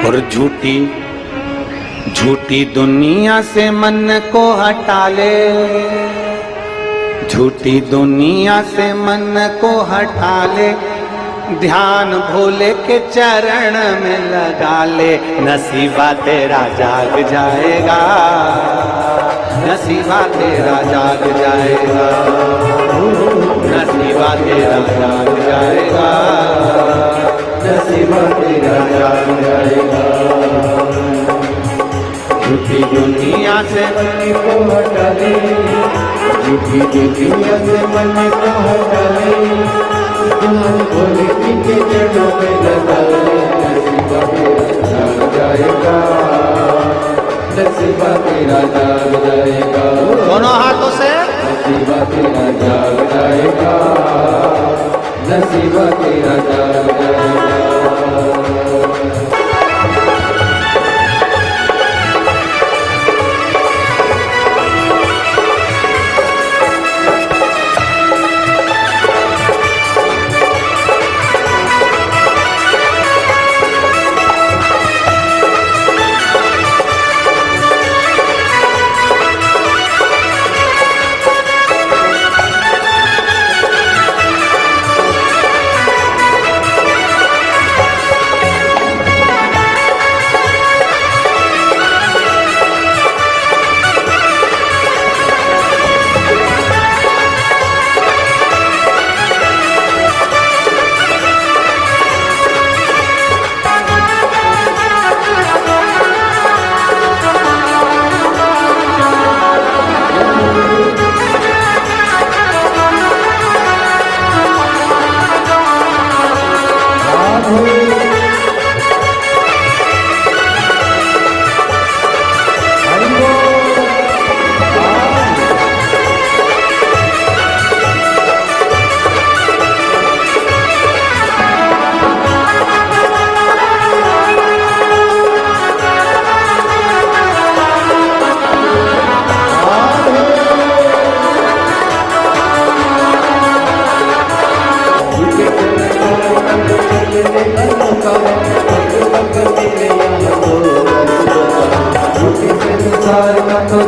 और झूठी झूठी दुनिया से मन को हटा ले, झूठी दुनिया से मन को हटा ले, ध्यान भोले के चरण में लगा ले, नसीबा तेरा जाग जाएगा, नसीबा तेरा जाग जाएगा, नसीबा तेरा जाग जाएगा, नसीबा तेरा जाग जाएगा। झूठी दुनिया से मन को हटा ले, झूठी दुनिया से मन को हटा ले, ध्यान भोले के चरणों में लगा ले, नसीबा तेरा जाग जाएगा, नसीबा तेरा जाग जाएगा। दोनों हाथों से नसीबा तेरा जाग जाएगा, नसीबा तेरा जाग जाएगा।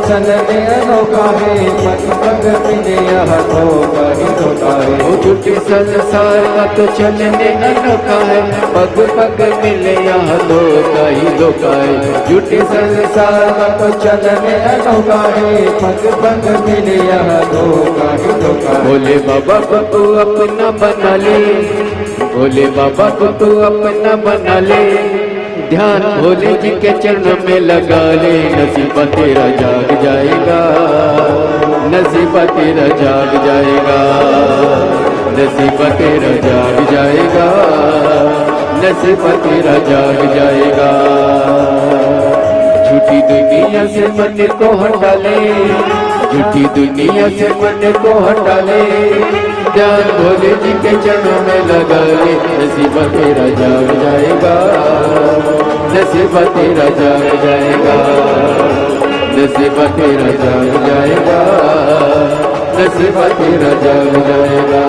चलने अनोखा है, पग पग मिले यह धोखा ही धोखा है। झूठी संसार का तो चलने अनोखा है, पग पग मिले यह धोखा ही धोखा है। झूठी संसार का तो चलने अनोखा है, पग पग मिले यह धोखा ही धोखा है। भोले बाबा को तू अपना बना ले, भोले बाबा को तू अपना बना ले, ध्यान भोले जी के चरणों में लगा ले, नसीबा तेरा जाग जाएगा, नसीबा तेरा जाग जाएगा, नसीबा तेरा जाग जाएगा, नसीबा तेरा जाग जाएगा। झूठी दुनिया से मन को हटा ले, झूठी दुनिया से मन को हटा ले, ध्यान भोले जी के चरणों में लगा ले, नसीबा तेरा जाग जाएगा, नसीबा तेरा जाग जाएगा, नसीबा तेरा जाग जाएगा, नसीबा तेरा जाग जाएगा।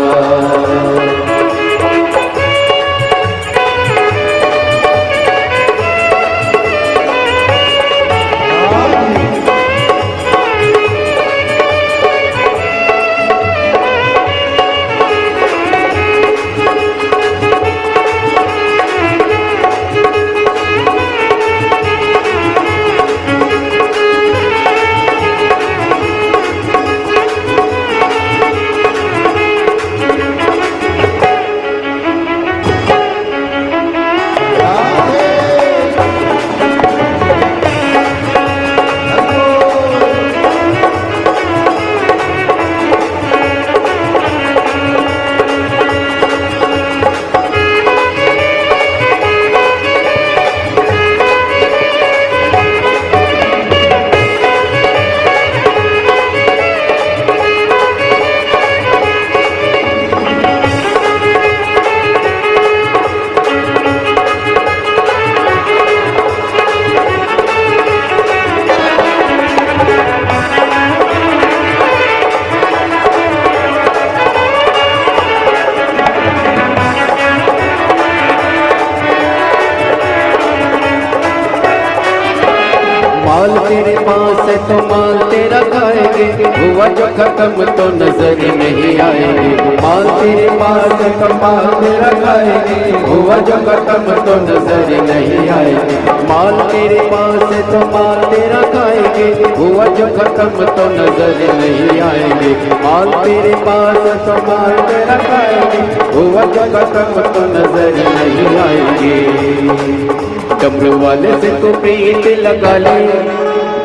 माल तेरे पास है तो माल तेरा खाएंगे, हुआ जो खत्म तो नजर नहीं आएंगे। माल तेरे पास है तो माल तेरा खाएंगे, हुआ जो खत्म तो नजर नहीं आएंगे। माल तेरे पास है तो माल तेरा खाएंगे, हुआ जो खत्म तो नजर नहीं आएंगे। माल तेरे पास है तो माल तेरा खाएंगे, हुआ जो खत्म तो नजर नहीं आएंगे। डमरू वाले से तो प्रीत लगा ले,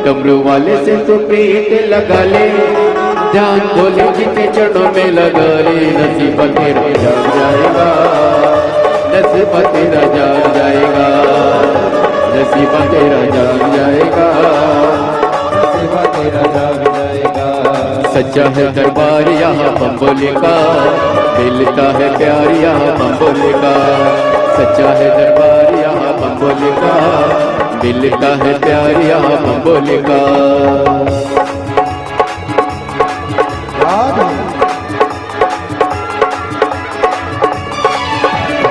डमरू वाले से तो प्रीत लगा ले, ध्यान भोले जी के चरणों में लगा ले। नसीबा तेरा जाग जाएगा, नसीबा तेरा जाग जाएगा, नसीबा तेरा जाग जाएगा, नसीबा तेरा जाग जाएगा। सच्चा है दरबार यहाँ बम्बोली का, मिलता है प्यार यहाँ बम्बोली का। सच्चा है दरबार यहाँ बम्बोली का, मिलता है प्यार यहाँ बम्बोली का।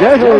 जय हो।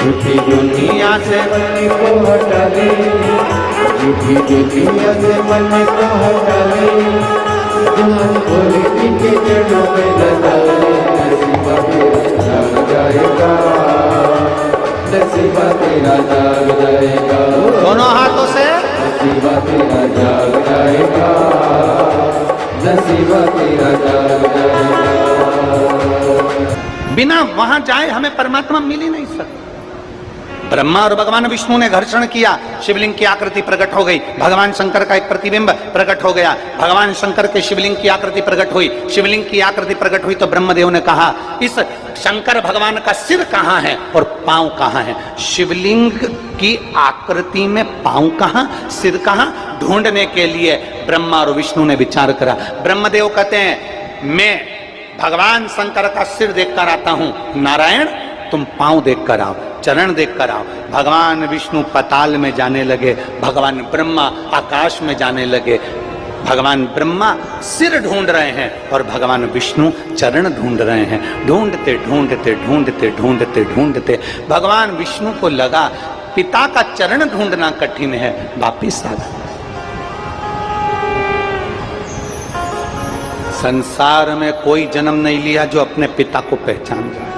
झूठी दुनिया से मन को हटा ले, झूठी दुनिया से मन को हटा ले, ध्यान भोले जी के चरणों में लगा ले। नसीबा तेरा जाग जाएगा, नसीबा तेरा जाग जाएगा। दोनों हाथों से नसीबा तेरा जाग जाएगा, नसीबा तेरा जाग जाएगा। बिना वहां जाए हमें परमात्मा मिल ही नहीं सकता। ब्रह्मा और भगवान विष्णु ने घर्षण किया, शिवलिंग की आकृति प्रकट हो गई। भगवान शंकर का एक प्रतिबिंब प्रकट हो गया। भगवान शंकर के शिवलिंग की आकृति प्रकट हुई। शिवलिंग की आकृति प्रकट हुई तो ब्रह्मदेव ने कहा, इस शंकर भगवान का सिर कहाँ है और पांव कहाँ है? शिवलिंग की आकृति में पांव कहाँ, सिर कहाँ, ढूंढने के लिए ब्रह्मा और विष्णु ने विचार करा। ब्रह्मदेव कहते हैं, मैं भगवान शंकर का सिर देखकर आता हूं, नारायण तुम पांव देखकर आओ, चरण देखकर आओ। भगवान विष्णु पाताल में जाने लगे, भगवान ब्रह्मा आकाश में जाने लगे। भगवान ब्रह्मा सिर ढूंढ रहे हैं और भगवान विष्णु चरण ढूंढ रहे हैं। ढूंढते ढूंढते ढूंढते ढूंढते ढूंढते भगवान विष्णु को लगा पिता का चरण ढूंढना कठिन है, वापिस आ गए। संसार में कोई जन्म नहीं लिया जो अपने पिता को पहचान जाए।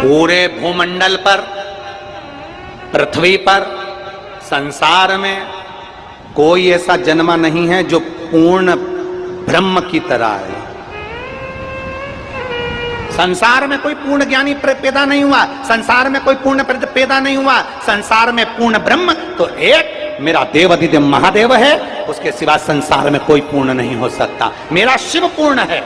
पूरे भूमंडल पर, पृथ्वी पर, संसार में कोई ऐसा जन्मा नहीं है जो पूर्ण ब्रह्म की तरह है। संसार में कोई पूर्ण ज्ञानी पैदा नहीं हुआ, संसार में कोई पूर्ण पैदा नहीं हुआ। संसार में पूर्ण ब्रह्म तो एक मेरा देवाधिदेव महादेव है, उसके सिवा संसार में कोई पूर्ण नहीं हो सकता। मेरा शिव पूर्ण है।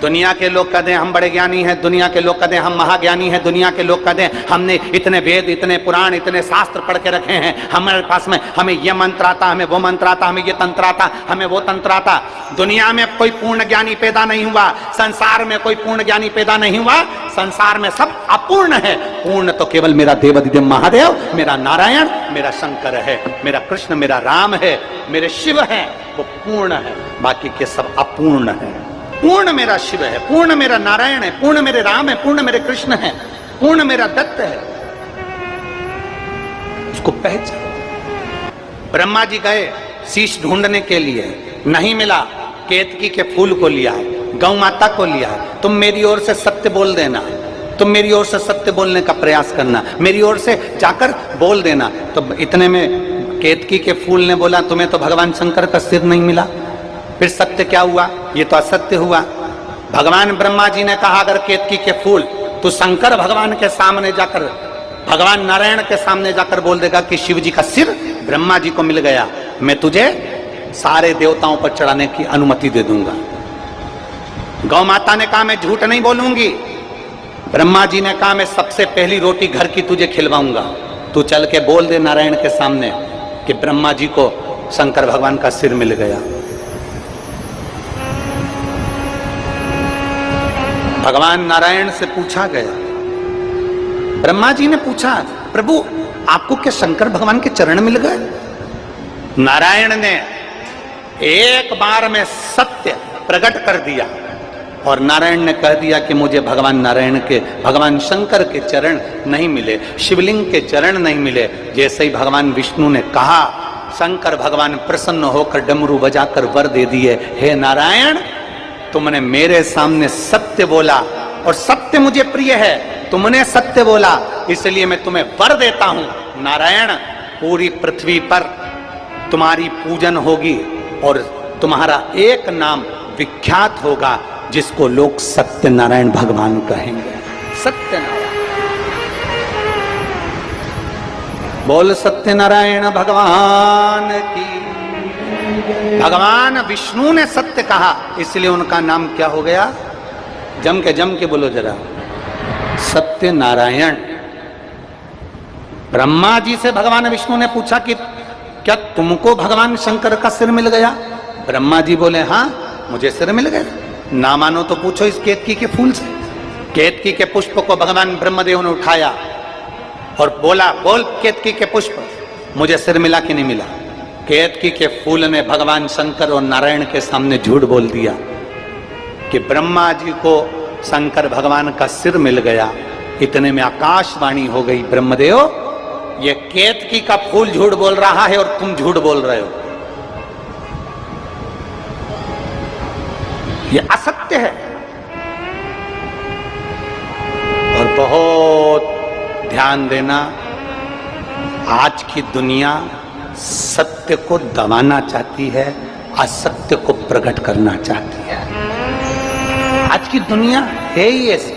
दुनिया के लोग कहते हैं हम बड़े ज्ञानी हैं, दुनिया के लोग कहते हैं हम महाज्ञानी हैं, दुनिया के लोग कहते हैं हमने इतने वेद, इतने पुराण, इतने शास्त्र पढ़ के रखे हैं, हमारे पास में हमें ये मंत्र आता, हमें वो मंत्र आता, हमें ये तंत्र आता, हमें वो तंत्र आता। दुनिया में कोई पूर्ण ज्ञानी पैदा नहीं हुआ, संसार में कोई पूर्ण ज्ञानी पैदा नहीं हुआ। संसार में सब अपूर्ण है, पूर्ण तो केवल मेरा देवाधिदेव महादेव, मेरा नारायण, मेरा शंकर है, मेरा कृष्ण, मेरा राम है, मेरे शिव है, वो पूर्ण है। बाकी के सब अपूर्ण है। पूर्ण मेरा शिव है, पूर्ण मेरा नारायण है, पूर्ण मेरे राम है, पूर्ण मेरे कृष्ण है, पूर्ण मेरा दत्त है। उसको पहचान। ब्रह्मा जी गए शीश ढूंढने के लिए, नहीं मिला, केतकी के फूल को लिया है, गौ माता को लिया है। तुम मेरी ओर से सत्य बोल देना, तुम मेरी ओर से सत्य बोलने का प्रयास करना, मेरी ओर से जाकर बोल देना। तो इतने में केतकी के फूल ने बोला, तुम्हें तो भगवान शंकर का सिर नहीं मिला, फिर सत्य क्या हुआ? ये तो असत्य हुआ। भगवान ब्रह्मा जी ने कहा, अगर केतकी के फूल तो शंकर भगवान के सामने जाकर, भगवान नारायण के सामने जाकर बोल देगा कि शिव जी का सिर ब्रह्मा जी को मिल गया, मैं तुझे सारे देवताओं पर चढ़ाने की अनुमति दे दूंगा। गौ माता ने कहा मैं झूठ नहीं बोलूंगी। ब्रह्मा जी ने कहा मैं सबसे पहली रोटी घर की तुझे खिलवाऊंगा, तू चल के बोल दे नारायण के सामने कि ब्रह्मा जी को शंकर भगवान का सिर मिल गया। भगवान नारायण से पूछा गया, ब्रह्मा जी ने पूछा प्रभु आपको क्या शंकर भगवान के चरण मिल गए? नारायण ने एक बार में सत्य प्रकट कर दिया और नारायण ने कह दिया कि मुझे भगवान नारायण के, भगवान शंकर के चरण नहीं मिले, शिवलिंग के चरण नहीं मिले। जैसे ही भगवान विष्णु ने कहा, शंकर भगवान प्रसन्न होकर डमरू बजाकर वर दे दिए, हे नारायण तुमने मेरे सामने सत्य बोला और सत्य मुझे प्रिय है, तुमने सत्य बोला इसलिए मैं तुम्हें वर देता हूं। नारायण पूरी पृथ्वी पर तुम्हारी पूजन होगी और तुम्हारा एक नाम विख्यात होगा जिसको लोग सत्यनारायण भगवान कहेंगे। सत्यनारायण, बोल सत्यनारायण भगवान की। भगवान विष्णु ने सत्य कहा इसलिए उनका नाम क्या हो गया? जम के बोलो जरा, सत्यनारायण। ब्रह्मा जी से भगवान विष्णु ने पूछा कि क्या तुमको भगवान शंकर का सिर मिल गया? ब्रह्मा जी बोले हाँ मुझे सिर मिल गया। ना मानो तो पूछो इस केतकी के फूल से। केतकी के पुष्प को भगवान ब्रह्मदेव ने उठाया और बोला, बोल केतकी के पुष्प मुझे सिर मिला कि नहीं मिला? केतकी के फूल ने भगवान शंकर और नारायण के सामने झूठ बोल दिया कि ब्रह्मा जी को शंकर भगवान का सिर मिल गया। इतने में आकाशवाणी हो गई, ब्रह्मदेव ये केतकी का फूल झूठ बोल रहा है और तुम झूठ बोल रहे हो, ये असत्य है। और बहुत ध्यान देना, आज की दुनिया सत्य को दबाना चाहती है, असत्य को प्रकट करना चाहती है। आज की दुनिया है ही ऐसी।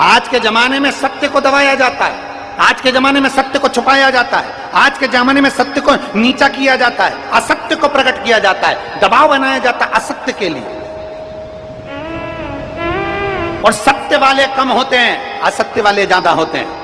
आज के जमाने में सत्य को दबाया जाता है, आज के जमाने में सत्य को छुपाया जाता है, आज के जमाने में सत्य को नीचा किया जाता है, असत्य को प्रकट किया जाता है, दबाव बनाया जाता है असत्य के लिए। और सत्य वाले कम होते हैं, असत्य वाले ज्यादा होते हैं।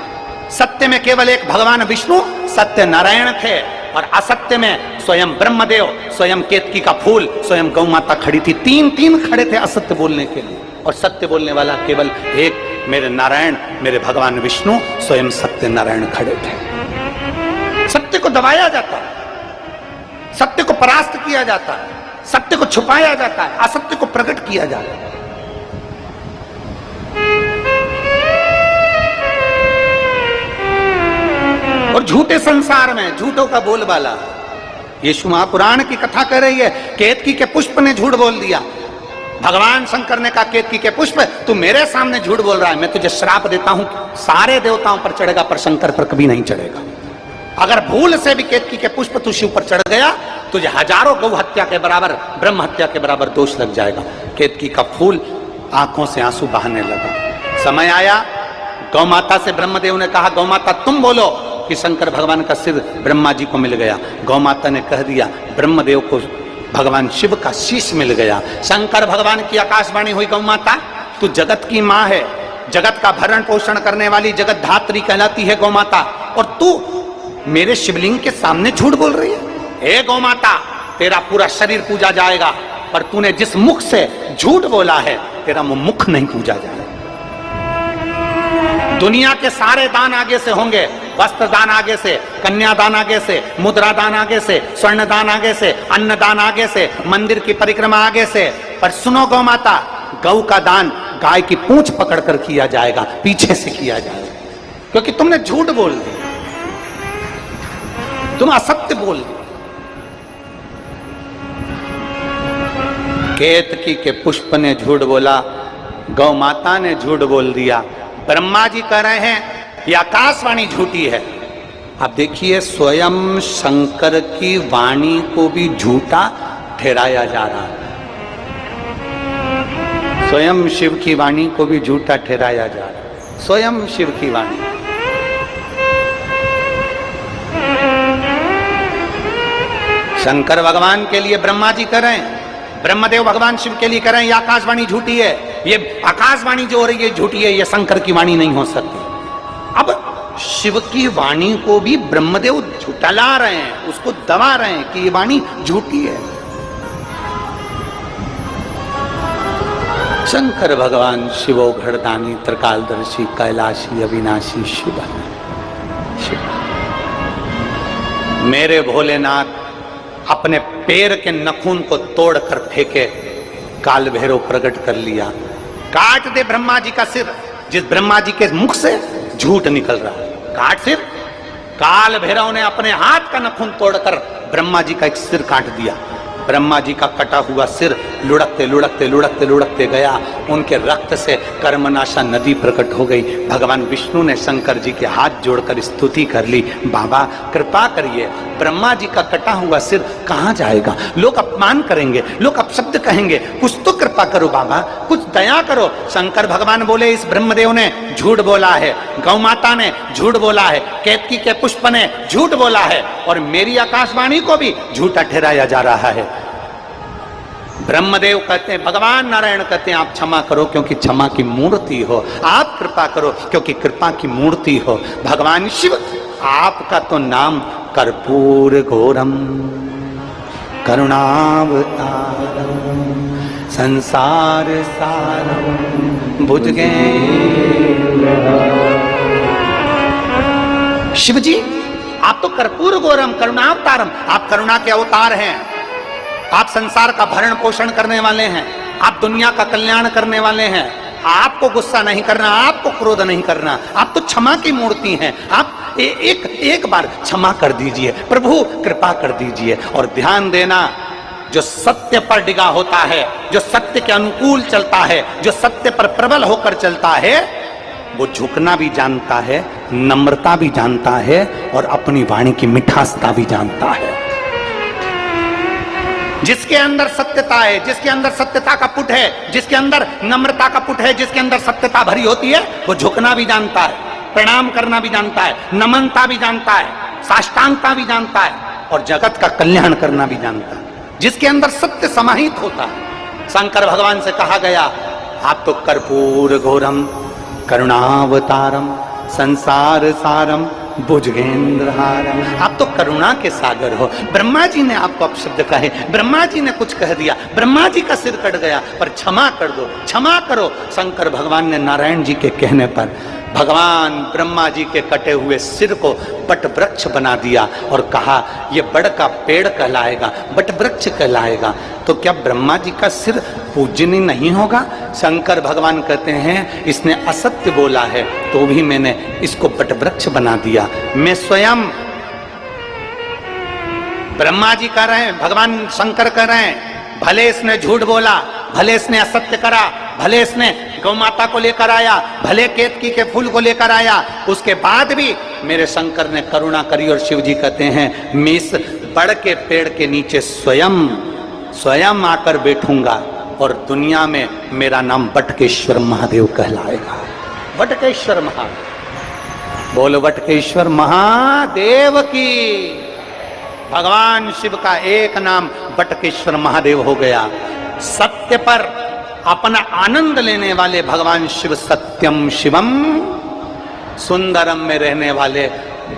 सत्य में केवल एक भगवान विष्णु सत्य नारायण थे और असत्य में स्वयं ब्रह्मदेव, स्वयं केतकी का फूल, स्वयं गौ माता खड़ी थी। तीन खड़े थे असत्य बोलने के लिए और सत्य बोलने वाला केवल एक मेरे नारायण, मेरे भगवान विष्णु स्वयं सत्य नारायण खड़े थे। सत्य को दबाया जाता है, सत्य को परास्त किया जाता है, सत्य को छुपाया जाता है, असत्य को प्रकट किया जाता है। और झूठे संसार में झूठों का बोलबाला। यीशु महापुराण की कथा कह रही है, केतकी के पुष्प ने झूठ बोल दिया। भगवान शंकर ने कहा, केतकी के पुष्प तू मेरे सामने झूठ बोल रहा है, मैं तुझे श्राप देता हूं, सारे देवताओं पर चढ़ेगा पर शंकर पर कभी नहीं चढ़ेगा। अगर भूल से भी केतकी के पुष्प तू शिव पर चढ़ गया, तुझे हजारों गौ हत्या के बराबर, ब्रह्म हत्या के बराबर दोष लग जाएगा। केतकी का फूल आंखों से आंसू बहाने लगा। समय आया, गौ माता से ब्रह्मदेव ने कहा, गौ माता तुम बोलो कि शंकर भगवान का सिर ब्रह्मा जी को मिल गया। गौ माता ने कह दिया, ब्रह्मदेव को भगवान शिव का शीश मिल गया। शंकर भगवान की आकाशवाणी हुई, गौ माता तू जगत की माँ है, जगत का भरण पोषण करने वाली जगत धात्री कहलाती है गौ माता, और तू मेरे शिवलिंग के सामने झूठ बोल रही है। हे गौ माता, तेरा पूरा शरीर पूजा जाएगा, पर तूने जिस मुख से झूठ बोला है तेरा मुख नहीं पूजा जाएगा। दुनिया के सारे दान आगे से होंगे, वस्त्र दान आगे से, कन्यादान आगे से, मुद्रा दान आगे से, स्वर्ण दान आगे से, अन्न दान आगे से, मंदिर की परिक्रमा आगे से, पर सुनो गौ माता, गौ का दान गाय की पूंछ पकड़कर किया जाएगा, पीछे से किया जाएगा, क्योंकि तुमने झूठ बोल दिया, तुम असत्य बोल दिया। केतकी के पुष्प ने झूठ बोला, गौ माता ने झूठ बोल दिया, ब्रह्मा जी कह रहे हैं ये आकाशवाणी झूठी है। अब देखिए, स्वयं शंकर की वाणी को भी झूठा ठहराया जा रहा है, स्वयं शिव की वाणी को भी झूठा ठहराया जा रहा है, स्वयं शिव की वाणी। शंकर भगवान के लिए ब्रह्मा जी कर रहे हैं, ब्रह्मदेव भगवान शिव के लिए कर रहे हैं। ये आकाशवाणी झूठी है, ये आकाशवाणी जो हो रही है झूठी है, ये शंकर की वाणी नहीं हो सकती। अब शिव की वाणी को भी ब्रह्मदेव झुठला रहे हैं, उसको दबा रहे हैं कि ये वाणी झूठी है। शंकर भगवान शिवो घड़दानी त्रिकालदर्शी कैलाशी अविनाशी शिव। मेरे भोलेनाथ अपने पैर के नखून को तोड़कर फेंके, काल भैरव प्रकट कर लिया, काट दे ब्रह्मा जी का सिर। जिस ब्रह्मा जी के मुख से झूठ निकल रहा है, काट सिर। काल भैरव ने अपने हाथ का नखून तोड़कर ब्रह्मा जी का एक सिर काट दिया। ब्रह्मा जी का कटा हुआ सिर लुढ़कते लुढ़कते लुढ़कते लुढ़कते गया, उनके रक्त से कर्मनाशा नदी प्रकट हो गई। भगवान विष्णु ने शंकर जी के हाथ जोड़कर स्तुति कर ली, बाबा कृपा करिए, ब्रह्मा जी का कटा हुआ सिर कहाँ जाएगा? लोग अपमान करेंगे, लोग अपशब्द कहेंगे, कुछ तो कृपा करो बाबा, कुछ दया करो। शंकर भगवान बोले, इस ब्रह्मदेव ने झूठ बोला है, गौ माता ने झूठ बोला है, केतकी के पुष्प ने झूठ बोला है, और मेरी आकाशवाणी को भी झूठा ठहराया जा रहा है। ब्रह्मदेव कहते हैं, भगवान नारायण कहते हैं, आप क्षमा करो क्योंकि क्षमा की मूर्ति हो, आप कृपा करो क्योंकि कृपा की मूर्ति हो। भगवान शिव, आपका तो नाम कर्पूर घोरम करुणावतारम संसार सारम भुजगेंद्र। शिव जी, आप तो कर्पूर घोरम करुणावतारम, आप करुणा के अवतार हैं, आप संसार का भरण पोषण करने वाले हैं, आप दुनिया का कल्याण करने वाले हैं। आपको गुस्सा नहीं करना, आपको क्रोध नहीं करना, आप तो क्षमा की मूर्ति हैं। आप एक बार क्षमा कर दीजिए प्रभु, कृपा कर दीजिए। और ध्यान देना, जो सत्य पर डिगा होता है, जो सत्य के अनुकूल चलता है, जो सत्य पर प्रबल होकर चलता है, वो झुकना भी जानता है, नम्रता भी जानता है, और अपनी वाणी की मिठासता भी जानता है। जिसके अंदर सत्यता है, जिसके अंदर सत्यता का पुट है, जिसके अंदर नम्रता का पुट है, जिसके अंदर सत्यता भरी होती है, वो झुकना भी जानता है, प्रणाम करना भी जानता है, नमनता भी जानता है, साष्टांगता भी जानता है, और जगत का कल्याण करना भी जानता है। जिसके अंदर सत्य समाहित होता है। शंकर भगवान से कहा गया, आप तो कर्पूर घोरम करुणावतारम संसार सारम भुजगेंद्रहारम, आप तो करुणा के सागर हो। ब्रह्मा जी ने आपको अपशब्द कहे, ब्रह्मा जी ने कुछ कह दिया, ब्रह्मा जी का सिर कट गया, पर क्षमा कर दो, क्षमा करो। शंकर भगवान ने नारायण जी के कहने पर भगवान ब्रह्मा जी के कटे हुए सिर को बट वृक्ष बना दिया और कहा, ये बड़ का पेड़ कहलाएगा, बट वृक्ष कहलाएगा। तो क्या ब्रह्मा जी का सिर पूजनीय नहीं होगा? शंकर भगवान कहते हैं, इसने असत्य बोला है तो भी मैंने इसको बट वृक्ष बना दिया। मैं स्वयं, ब्रह्मा जी कह रहे हैं, भगवान शंकर कह रहे हैं, भले इसने झूठ बोला, भले इसने असत्य करा, भले इसने गौ माता को लेकर आया, भले केतकी के फूल को लेकर आया, उसके बाद भी मेरे शंकर ने करुणा करी। और शिव जी कहते हैं, मैं इस बड़ के पेड़ के नीचे स्वयं आकर बैठूंगा और दुनिया में मेरा नाम बटकेश्वर महादेव कहलाएगा। बटकेश्वर महादेव, बोलो बटकेश्वर महादेव की। भगवान शिव का एक नाम बटकेश्वर महादेव हो गया। सत्य पर अपना आनंद लेने वाले भगवान शिव सत्यम शिवम, सुंदरम में रहने वाले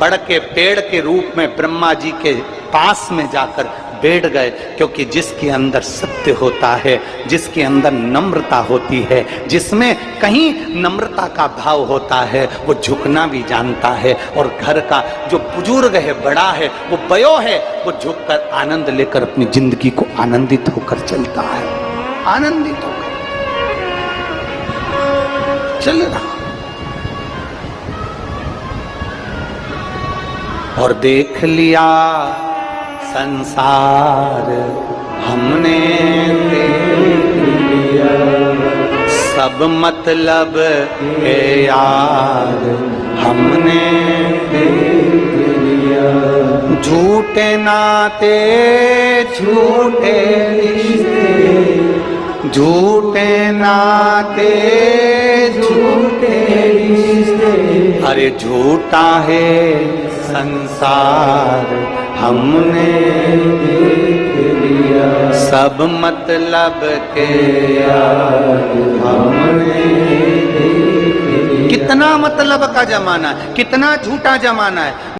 बड़ के पेड़ के रूप में ब्रह्मा जी के पास में जाकर बैठ गए, क्योंकि जिसके अंदर सत्य होता है, जिसके अंदर नम्रता होती है, जिसमें कहीं नम्रता का भाव होता है, वो झुकना भी जानता है। और घर का जो बुजुर्ग है, बड़ा है, वो बयो है, वो झुककर आनंद लेकर अपनी जिंदगी को आनंदित होकर चलता है, आनंदित होकर चल रहा। और देख लिया संसार हमने, देख लिया सब मतलब है यार हमने, देख लिया झूठे नाते झूठे रिश्ते, झूठे नाते झूठे रिश्ते, अरे झूठ काहे संसार हमने देख लिया, सब मतलब के यार हमने देख लिया। कितना मतलब का जमाना है, कितना झूठा जमाना है।